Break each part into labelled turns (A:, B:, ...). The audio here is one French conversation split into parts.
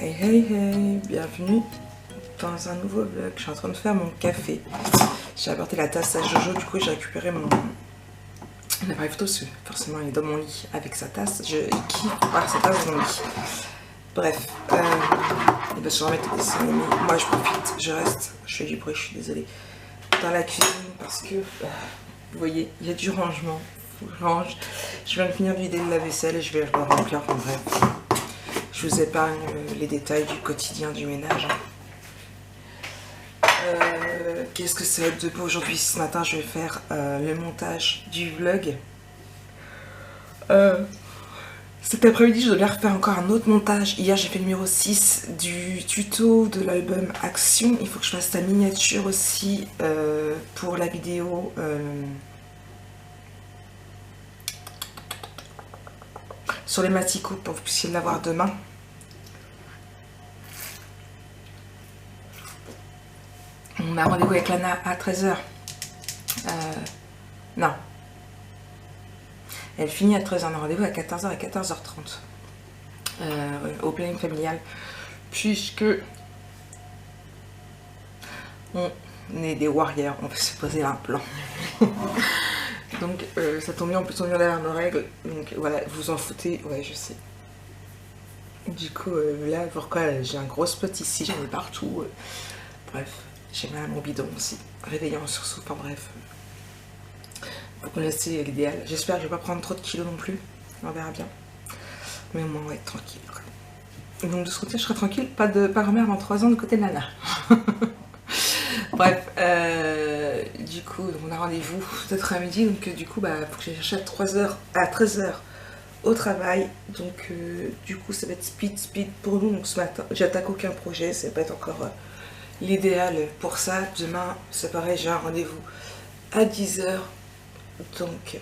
A: Hey hey hey, bienvenue dans un nouveau vlog. Je suis en train de faire mon café. J'ai apporté la tasse à Jojo, du coup j'ai récupéré mon appareil photo parce que forcément il est dans mon lit avec sa tasse. Je kiffe voir sa tasse dans mon lit. Bref, et ben, je vais remettre des dessins animés. Moi je profite, je reste, je fais du bruit, je suis désolée, dans la cuisine parce que vous voyez, il y a du rangement. Faut que je range. Je viens de finir de vider le lave-vaisselle et je vais le remplir. En bref, je vous épargne les détails du quotidien du ménage. Qu'est-ce que ça va être de beau aujourd'hui? Ce matin, je vais faire le montage du vlog. Cet après-midi, je dois bien refaire encore un autre montage. Hier, j'ai fait le numéro 6 du tuto de l'album Action. Il faut que je fasse la miniature aussi pour la vidéo. Sur les maticots pour que vous puissiez l'avoir demain. On a rendez-vous avec Lana à 13h. Non. Elle finit à 13h. On a rendez-vous à 14h et 14h30. Au planning familial. Puisque on est des warriors. On va se poser un plan. Donc ça tombe bien, en plus on vient d'avoir nos règles, donc voilà, vous en foutez, ouais je sais. Du coup là, pourquoi j'ai un gros spot ici, j'en ai partout, bref, j'ai mal à mon bidon aussi, réveillé en sursaut, enfin bref. Faut qu'on laisse l'idéal, j'espère que je vais pas prendre trop de kilos non plus, on verra bien. Mais au moins on va être tranquille. Quoi. Donc de ce côté je serai tranquille, pas grand-mère avant 3 ans de côté de Lana. Bref, du coup, on a rendez-vous peut-être à midi, donc du coup, faut que j'aille chercher à 13h au travail. Donc, du coup, ça va être speed pour nous. Donc, ce matin, j'attaque aucun projet, ça va pas être encore l'idéal pour ça. Demain, c'est pareil, j'ai un rendez-vous à 10h. Donc,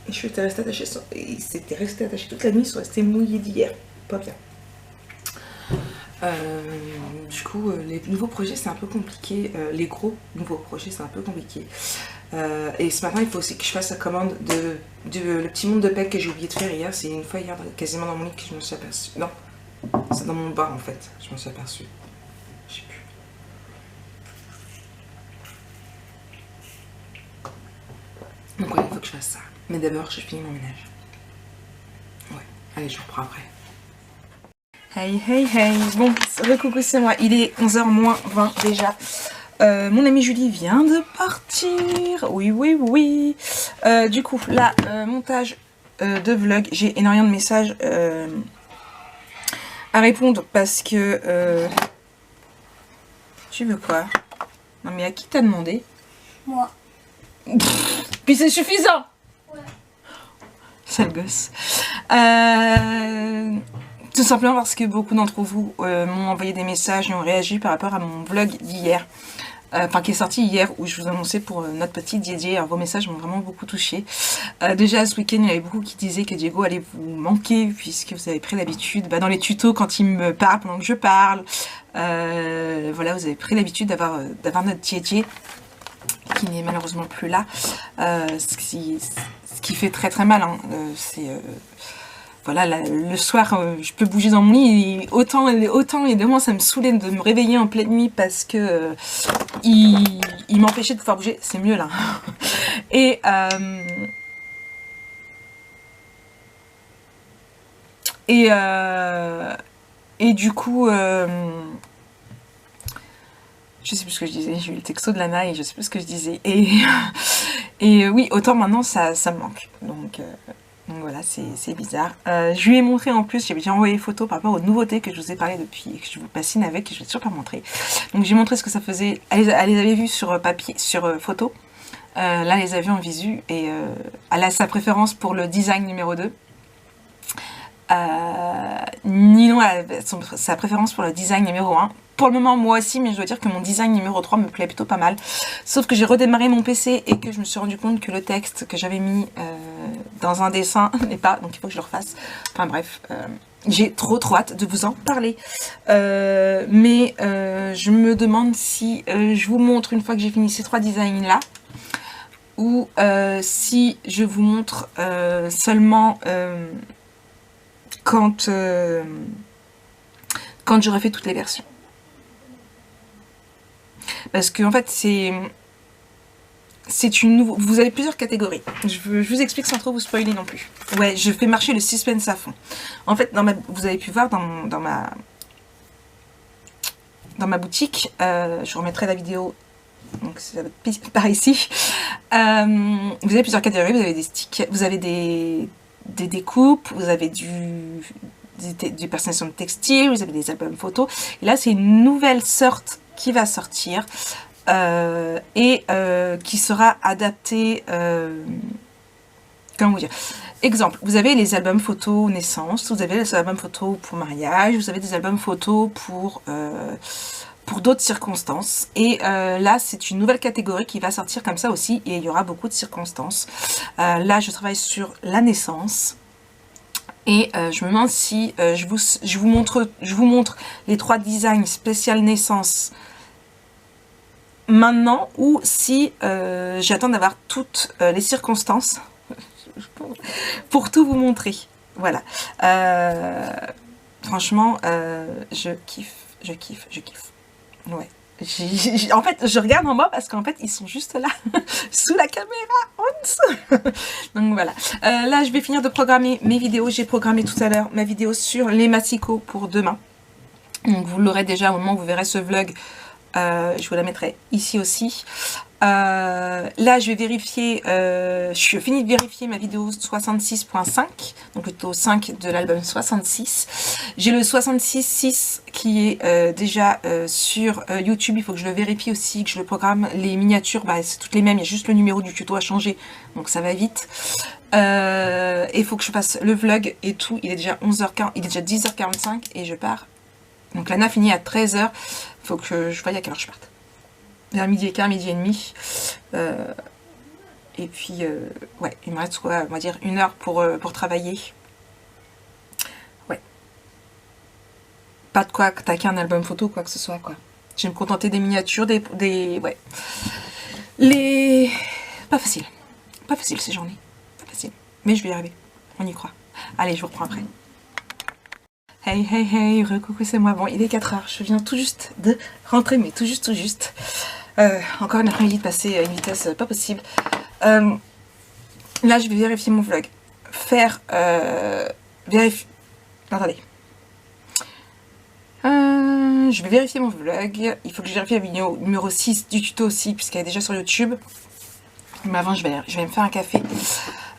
A: je suis restée attachée, il s'était resté attaché toute la nuit, ils sont restés mouillés d'hier. Pas bien. Du coup, les nouveaux projets c'est un peu compliqué, les gros nouveaux projets c'est un peu compliqué. Et ce matin il faut aussi que je fasse la commande de le petit monde de PEC que j'ai oublié de faire hier. C'est une fois hier quasiment dans mon lit que je me suis aperçue. Non, c'est dans mon bar en fait, je m'en suis aperçue. Je sais plus. Donc ouais, il faut que je fasse ça. Mais d'abord je finis mon ménage. Ouais, allez je reprends après. Hey hey hey, bon, recoucou c'est moi, il est 11h moins 20 déjà. Mon amie Julie vient de partir, oui. Du coup, là, montage de vlog, j'ai énormément de messages à répondre parce que... Tu veux quoi? Non mais à qui t'as demandé?
B: Moi.
A: Puis c'est suffisant.
B: Ouais.
A: Sale gosse. Tout simplement parce que beaucoup d'entre vous m'ont envoyé des messages et ont réagi par rapport à mon vlog d'hier. Enfin, qui est sorti hier, où je vous annonçais pour notre petite Didier. Alors, vos messages m'ont vraiment beaucoup touché. Déjà, ce week-end, il y avait beaucoup qui disaient que Diego allait vous manquer, puisque vous avez pris l'habitude, dans les tutos, quand il me parle pendant que je parle, voilà, vous avez pris l'habitude d'avoir notre Didier, qui n'est malheureusement plus là. Ce qui fait très très mal, hein. Voilà, le soir, je peux bouger dans mon lit, et autant évidemment ça me saoulait de me réveiller en pleine nuit parce que il m'empêchait de pouvoir bouger, c'est mieux là. Et du coup, je sais plus ce que je disais, j'ai eu le texto de Lana et je sais plus ce que je disais. Et oui, autant maintenant ça me manque, donc voilà, c'est bizarre. Je lui ai montré en plus, j'avais déjà envoyé des photos par rapport aux nouveautés que je vous ai parlé depuis et que je vous bassine avec, et je vais toujours pas montrer. Donc j'ai montré ce que ça faisait, elle les avait vues sur papier, sur photo. Là, elle les a vues en visu et elle a sa préférence pour le design numéro 2. Ninon a sa préférence pour le design numéro 1. Pour le moment, moi aussi, mais je dois dire que mon design numéro 3 me plaît plutôt pas mal. Sauf que j'ai redémarré mon PC et que je me suis rendu compte que le texte que j'avais mis dans un dessin n'est pas, donc il faut que je le refasse. Enfin bref, j'ai trop hâte de vous en parler. Mais je me demande si je vous montre une fois que j'ai fini ces 3 designs là, ou si je vous montre seulement quand quand j'aurai fait toutes les versions. Parce que en fait, c'est une nouveau. Vous avez plusieurs catégories. Je vous explique sans trop vous spoiler non plus. Ouais, je fais marcher le suspense à fond. En fait, vous avez pu voir dans ma boutique, je remettrai la vidéo. Donc ça va être par ici. Vous avez plusieurs catégories. Vous avez des stickers, vous avez des découpes, vous avez du personnalisation de textile, vous avez des albums photos. Et là, c'est une nouvelle sorte qui va sortir. Qui sera adapté, comment vous dire, exemple, vous avez les albums photos naissance, vous avez les albums photos pour mariage, vous avez des albums photos pour d'autres circonstances, et là c'est une nouvelle catégorie qui va sortir comme ça aussi, et il y aura beaucoup de circonstances. Là je travaille sur la naissance, et je me demande si je vous montre les 3 designs spécial naissance maintenant, ou si j'attends d'avoir toutes les circonstances pour tout vous montrer. Voilà. Franchement, je kiffe. Ouais. En fait, je regarde en bas parce qu'en fait, ils sont juste là, sous la caméra, en dessous. Donc voilà. Là, je vais finir de programmer mes vidéos. J'ai programmé tout à l'heure ma vidéo sur les massicots pour demain. Donc vous l'aurez déjà au moment où vous verrez ce vlog. Je vous la mettrai ici aussi. Là, je vais vérifier, je finis de vérifier ma vidéo 66.5, donc le taux 5 de l'album 66. J'ai le 66.6 qui est déjà sur YouTube. Il faut que je le vérifie aussi, que je le programme. Les miniatures, bah, c'est toutes les mêmes, il y a juste le numéro du tuto à changer, donc ça va vite. Il faut que je fasse le vlog et tout. Il est déjà 11h40, il est déjà 10h45 et je pars. Donc l'ANA finit à 13h. Il faut que je voie à quelle heure je parte. Vers midi et quart, midi et demi. Et puis, ouais, il me reste quoi, on va dire 1 heure pour travailler. Ouais. Pas de quoi attaquer un album photo, quoi que ce soit, quoi. Je vais me contenter des miniatures, ouais. Pas facile. Pas facile ces journées. Pas facile. Mais je vais y arriver. On y croit. Allez, je vous reprends après. Hey, hey, hey, recoucou, c'est moi. Bon, il est 4h. Je viens tout juste de rentrer, mais tout juste. Encore une après-midi de passer à une vitesse pas possible. Là, je vais vérifier mon vlog. Attendez. Je vais vérifier mon vlog. Il faut que je vérifie la vidéo numéro 6 du tuto aussi, puisqu'elle est déjà sur YouTube. Mais avant, je vais me faire un café.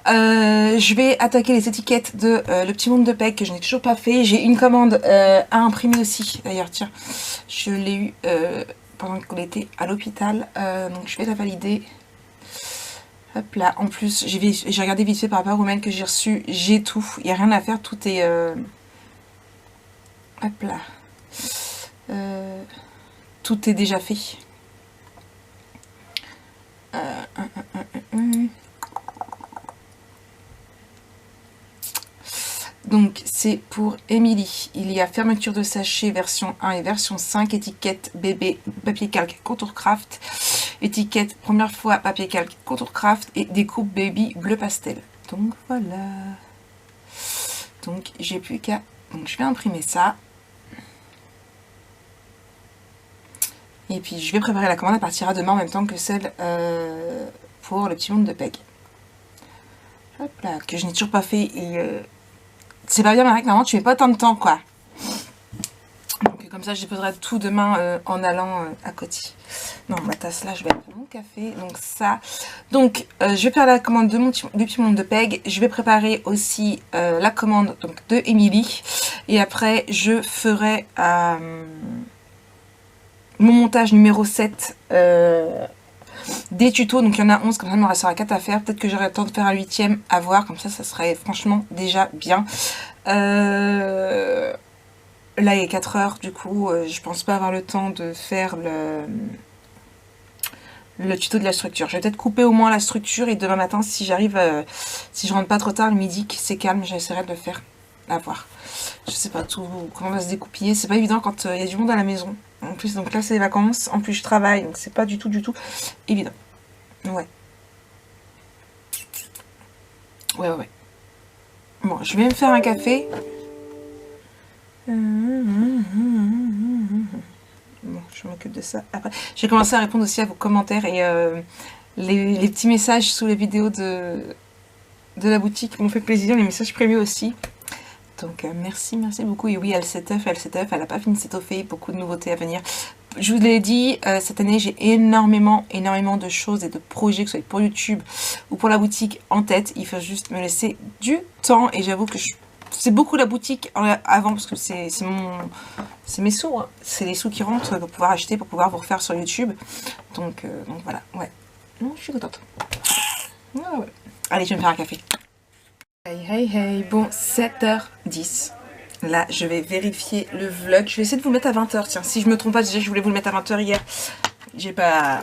A: Je vais attaquer les étiquettes de Le Petit Monde de Peg que je n'ai toujours pas fait. J'ai une commande à imprimer aussi. D'ailleurs, tiens, je l'ai eu pendant qu'on était à l'hôpital. Donc, je vais la valider. Hop là. En plus, j'ai regardé vite fait par rapport au mail que j'ai reçu. J'ai tout. Il n'y a rien à faire. Tout est... Hop là. Tout est déjà fait. Donc c'est pour Émilie. Il y a fermeture de sachet version 1 et version 5, étiquette bébé, papier calque contour craft, étiquette première fois papier calque contour craft et découpe baby bleu pastel. Donc voilà. Donc j'ai plus qu'à... Donc je vais imprimer ça. Et puis je vais préparer la commande, elle partira demain en même temps que celle pour Le Petit Monde de Peg. Hop là, que je n'ai toujours pas fait et... c'est pas bien, Marie, normalement tu mets pas tant de temps, quoi. Donc comme ça, je déposerai tout demain en allant à côté. Non, ma tasse là, je vais prendre mon café. Donc ça. Donc, je vais faire la commande du Petit Monde de Peg. Je vais préparer aussi la commande donc, de Émilie. Et après, je ferai mon montage numéro 7 des tutos. Donc il y en a 11, comme ça il me restera 4 à faire. Peut-être que j'aurai le temps de faire un 8e à voir. Comme ça serait franchement déjà bien. Là il est 4h, du coup je pense pas avoir le temps de faire le tuto de la structure. Je vais peut-être couper au moins la structure et demain matin si j'arrive, si je rentre pas trop tard le midi, que c'est calme, j'essaierai de le faire. À voir. Je sais pas tout comment on va se découpiller. C'est pas évident quand il y a du monde à la maison. En plus, donc là c'est les vacances. En plus je travaille, donc c'est pas du tout évident. Ouais. Ouais. Bon, je vais me faire un café. m'occupe de ça après. J'ai commencé à répondre aussi à vos commentaires et les petits messages sous les vidéos de la boutique m'ont fait plaisir, les messages privés aussi. Donc merci beaucoup. Et oui, elle s'étoffe, elle n'a pas fini de s'étoffer, beaucoup de nouveautés à venir. Je vous l'ai dit, cette année j'ai énormément de choses et de projets, que ce soit pour YouTube ou pour la boutique en tête. Il faut juste me laisser du temps et j'avoue que c'est beaucoup la boutique avant parce que c'est mes sous, hein. C'est les sous qui rentrent pour pouvoir acheter, pour pouvoir vous refaire sur YouTube. Donc voilà, ouais. Non, je suis contente. Ouais. Allez, je vais me faire un café. Hey, bon, 7h10. Là, je vais vérifier le vlog. Je vais essayer de vous le mettre à 20h. Tiens, si je me trompe pas, déjà, je voulais vous le mettre à 20h hier. J'ai pas...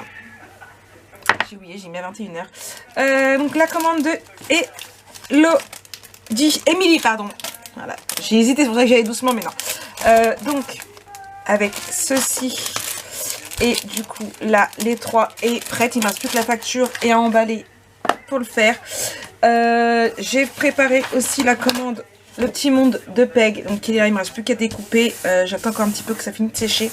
A: J'ai oublié, j'ai mis à 21h. Donc, la commande de Émilie, pardon. Voilà, j'ai hésité, c'est pour ça que j'allais doucement, mais non. Donc, avec ceci... Et du coup, là, les 3 est prête. Il ne me reste plus que la facture et à emballer pour le faire. J'ai préparé aussi la commande, le petit monde de Peg. Donc, il ne me reste plus qu'à découper. J'attends encore un petit peu que ça finisse de sécher.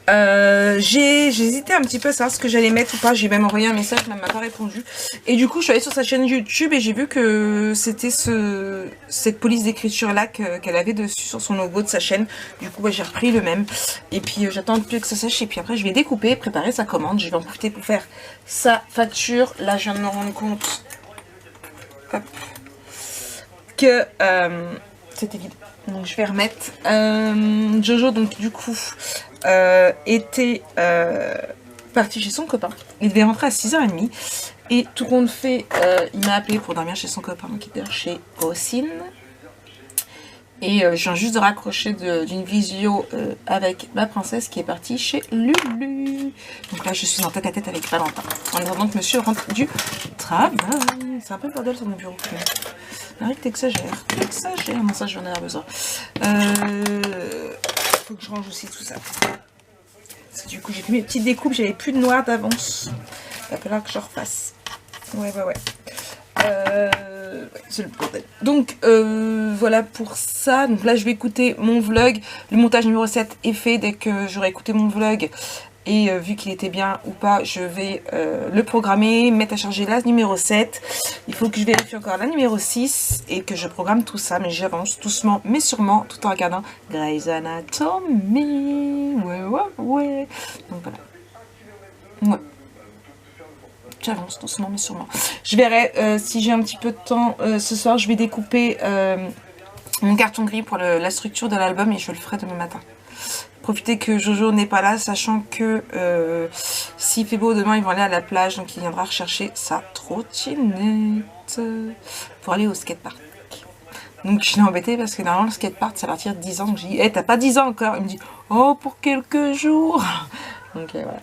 A: J'ai hésité un petit peu à savoir ce que j'allais mettre ou pas. J'ai même envoyé un message, mais elle m'a pas répondu. Et du coup, je suis allée sur sa chaîne YouTube et j'ai vu que c'était cette police d'écriture là qu'elle avait dessus sur son logo de sa chaîne. Du coup, j'ai repris le même. Et puis, j'attends un peu que ça sèche. Et puis après, je vais découper, préparer sa commande. Je vais en profiter pour faire sa facture. Là, je viens de me rendre compte que c'était vide. Donc, je vais remettre. Jojo, donc, du coup... était parti chez son copain. Il devait rentrer à 6h30 et tout compte fait, il m'a appelé pour dormir chez son copain qui était chez Ossine. Et je viens juste de raccrocher d'une visio avec ma princesse qui est partie chez Lulu. Donc là, je suis en tête à tête avec Valentin. En attendant que monsieur rentre du travail. C'est un peu le bordel sur mon bureau. Arrête, t'exagères. Non, ça, j'en ai besoin. Faut que je range aussi tout ça. Parce que du coup, j'ai fait mes petites découpes. J'avais plus de noir d'avance. Il va falloir que je refasse. Ouais. C'est le bordel. Donc, voilà pour ça. Donc là, je vais écouter mon vlog. Le montage numéro 7 est fait. Dès que j'aurai écouté mon vlog et vu qu'il était bien ou pas, je vais le programmer, mettre à charger la numéro 7. Il faut que je vérifie encore la numéro 6 et que je programme tout ça. Mais j'avance doucement, mais sûrement, tout en regardant Grey's Anatomy. Ouais. Donc voilà. Ouais. J'avance doucement, mais sûrement. Je verrai si j'ai un petit peu de temps. Ce soir, je vais découper mon carton gris pour la structure de l'album et je le ferai demain matin. Profitez que Jojo n'est pas là, sachant que s'il fait beau demain, ils vont aller à la plage. Donc il viendra rechercher sa trottinette pour aller au skatepark. Donc je l'ai embêté parce que normalement le skatepark, ça va partir de 10 ans. Donc j'ai dit, hey, t'as pas 10 ans encore? Il me dit, oh, pour quelques jours. Donc voilà.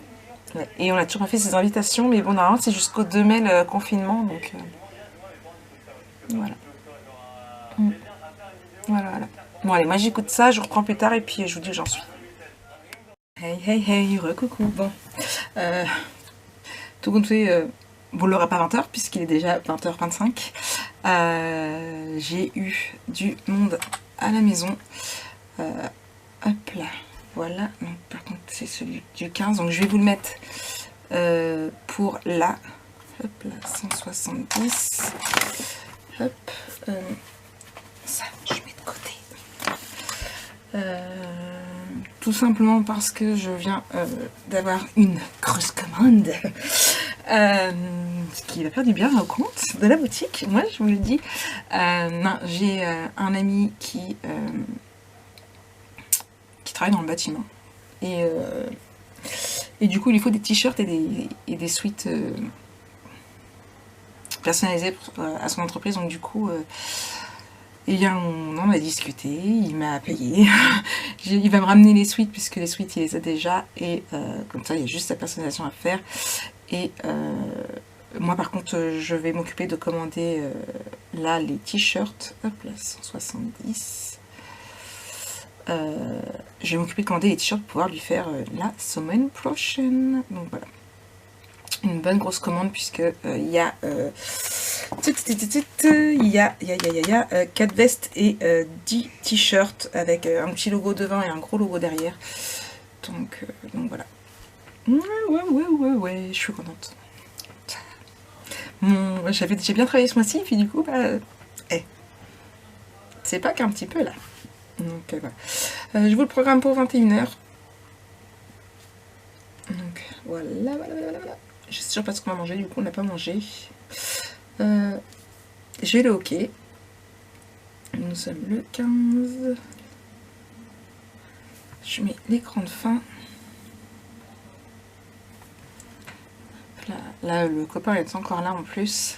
A: Ouais. Et on a toujours pas fait ces invitations. Mais bon, normalement c'est jusqu'au 2 mai le confinement. Donc voilà. Voilà. Bon allez, moi j'écoute ça, je reprends plus tard et puis je vous dis où j'en suis. Hey, recoucou. Bon, tout compte fait, vous l'aurez pas 20h puisqu'il est déjà 20h25. J'ai eu du monde à la maison. Hop là, voilà. Donc, par contre, c'est celui du 15. Donc, je vais vous le mettre pour là. Hop là, 170. Hop. Ça, je mets de côté. Tout simplement parce que je viens d'avoir une grosse commande. Ce qui va faire du bien au compte de la boutique. Moi, je vous le dis. Non, j'ai un ami qui travaille dans le bâtiment. Et du coup, il lui faut des t-shirts et des suites personnalisés à son entreprise. Donc du coup... Et bien, on en a discuté, il m'a payé. Il va me ramener les suites, puisque les suites, il les a déjà. Et comme ça, il y a juste sa personnalisation à faire. Et moi, par contre, je vais m'occuper de commander là les t-shirts. Hop là, 170. Je vais m'occuper de commander les t-shirts pour pouvoir lui faire la semaine prochaine. Donc voilà. Une bonne grosse commande, puisque il y a... Il y a 4 vestes et 10 t-shirts avec un petit logo devant et un gros logo derrière. Donc voilà. Ouais, je suis contente. J'ai bien travaillé ce mois-ci, puis du coup, c'est pas qu'un petit peu là. Donc voilà. Je vous le programme pour 21 h. Donc voilà. Je sais toujours pas ce qu'on va manger, du coup on n'a pas mangé. J'ai le hockey. Nous sommes le 15. Je mets l'écran de fin. Là, le copain est encore là en plus.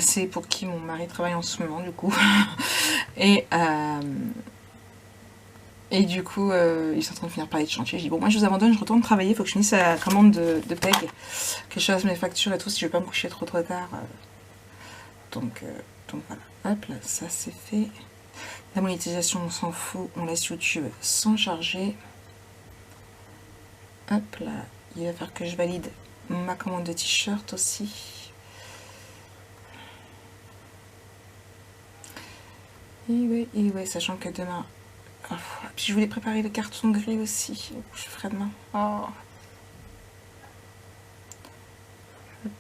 A: C'est pour qui mon mari travaille en ce moment, du coup. Et du coup, ils sont en train de finir par parler de chantier. Je dis, bon, moi je vous abandonne, je retourne travailler. Il faut que je finisse la commande de PEG. Que je fasse mes factures et tout, si je vais pas me coucher trop tard. Donc voilà. Hop là, ça c'est fait. La monétisation, on s'en fout. On laisse YouTube sans charger. Hop là. Il va falloir que je valide ma commande de t-shirt aussi. Et ouais, sachant que demain... Oh, puis je voulais préparer le carton gris aussi. Je ferai demain. Oh. Hop.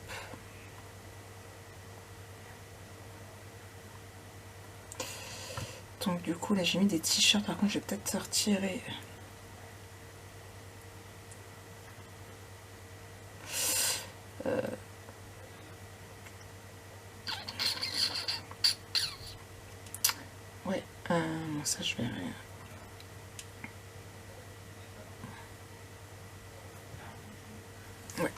A: Donc du coup, là j'ai mis des t-shirts. Par contre, je vais peut-être retirer... Ouais, ça je verrai. Ouais.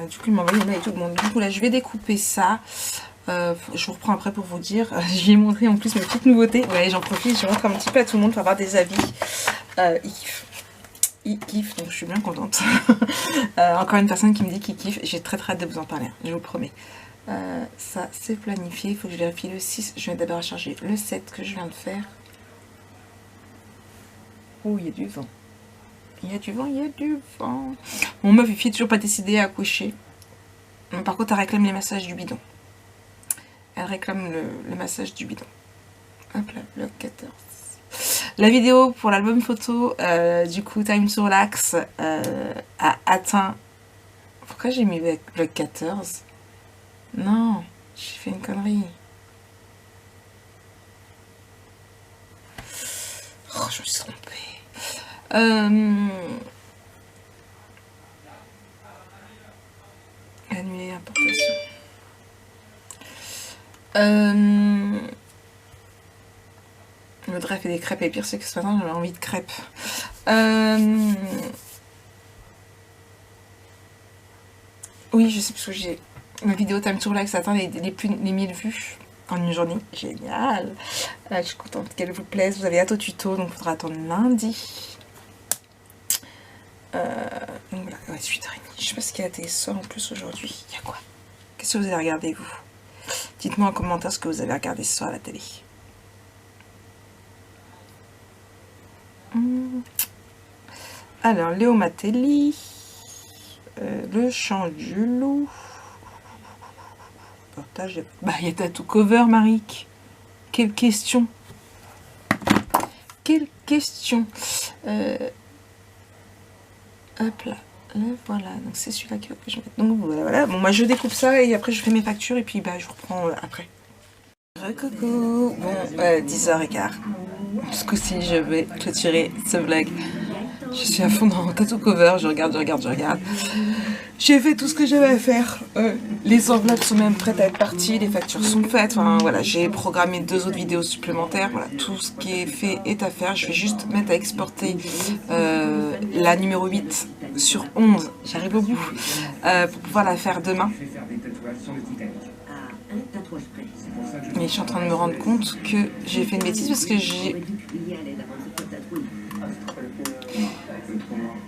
A: Du coup, il m'a envoyé là et tout. Bon, du coup, là, je vais découper ça. Je vous reprends après pour vous dire. Je vais montrer en plus mes petites nouveautés. Ouais, j'en profite, je montre un petit peu à tout le monde pour avoir des avis. Il kiffe, donc je suis bien contente. Encore une personne qui me dit qu'il kiffe. J'ai très hâte de vous en parler, je vous promets. Ça, c'est planifié. Il faut que je vérifie le 6. Je vais d'abord charger le 7 que je viens de faire. Oh, il y a du vent. Il y a du vent. Mon meuf, il est toujours pas décidé à accoucher. Par contre, elle réclame les massages du bidon. Elle réclame le massage du bidon. Hop là, vlog 14. La vidéo pour l'album photo, du coup, Time to Relax, a atteint... Pourquoi j'ai mis vlog 14? Non, j'ai fait une connerie. Oh, je me suis trompée. Annuler l'importation. Le drap fait des crêpes et pire c'est que ce matin j'avais envie de crêpes. Oui, je sais parce que j'ai ma vidéo Time to Relax atteint les 1000 vues en une journée. Génial. Je suis contente qu'elle vous plaise. Vous avez hâte au tuto, donc il faudra attendre lundi. Donc voilà, ouais, 8h30. Je sais pas ce qu'il y a à la télé ce soir en plus aujourd'hui. Il y a quoi? Qu'est-ce que vous avez regardé vous? Dites-moi en commentaire ce que vous avez regardé ce soir à la télé. Alors, Léo Matelli, le chant du loup. Portage. Bah, il y a Tattoo Cover, Maric. Quelle question. Quelle question. Hop là. Voilà, donc c'est celui-là que je vais mettre. Donc voilà. Bon, moi je découpe ça et après je fais mes factures et puis bah je vous reprends après. Coucou. Bon, 10h15. Ce coup-ci, je vais clôturer ce vlog. Je suis à fond dans Tattoo Cover, je regarde. J'ai fait tout ce que j'avais à faire. Les enveloppes sont même prêtes à être parties, les factures sont faites. Enfin voilà, j'ai programmé 2 autres vidéos supplémentaires. Voilà, tout ce qui est fait est à faire. Je vais juste mettre à exporter la numéro 8 sur 11. J'arrive au bout pour pouvoir la faire demain. Mais je suis en train de me rendre compte que j'ai fait une bêtise parce que j'ai...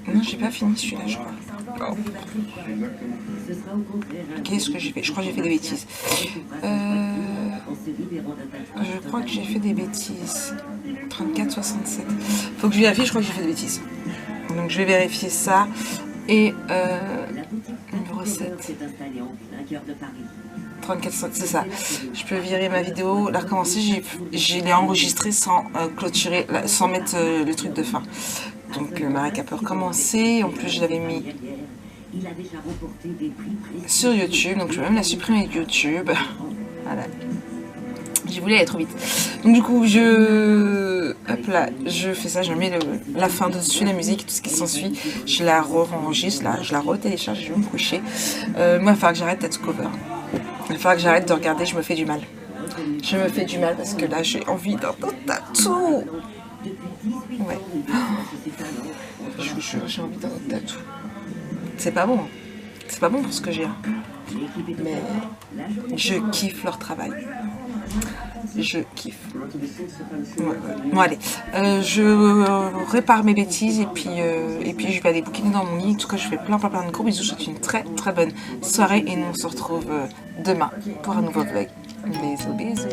A: Non, j'ai pas fini celui-là, je crois. Oh. Qu'est-ce que j'ai fait? Je crois que j'ai fait des bêtises. Je crois que j'ai fait des bêtises. 34,67. Faut que je vérifie, je crois que j'ai fait des bêtises. Donc je vais vérifier ça. Et numéro 7. 34, c'est ça. Je peux virer ma vidéo, la recommencer. Je l'ai enregistrée sans clôturer, sans mettre le truc de fin. Donc Marek peut recommencer. En plus, je l'avais mis sur YouTube. Donc je vais même la supprimer de YouTube. Voilà. J'ai voulu aller trop vite. Donc du coup, hop là, je fais ça, je mets la fin dessus, la musique, tout ce qui s'ensuit. Je la re-enregistre, là, je la re-télécharge, je vais me coucher. Moi, il va falloir que j'arrête d'être cover. Il va falloir que j'arrête de regarder, je me fais du mal. Je me fais du mal parce que là, j'ai envie d'un tatou. Ouais. Je vous jure, j'ai envie d'un tatou. C'est pas bon. C'est pas bon pour ce que j'ai. Mais je kiffe leur travail. Je kiffe. Ouais. Bon allez, je répare mes bêtises et puis je vais aller bouquiner dans mon lit. En tout cas, je fais plein de gros bisous. Je vous souhaite une très bonne soirée et nous on se retrouve demain pour un nouveau vlog. Bisous.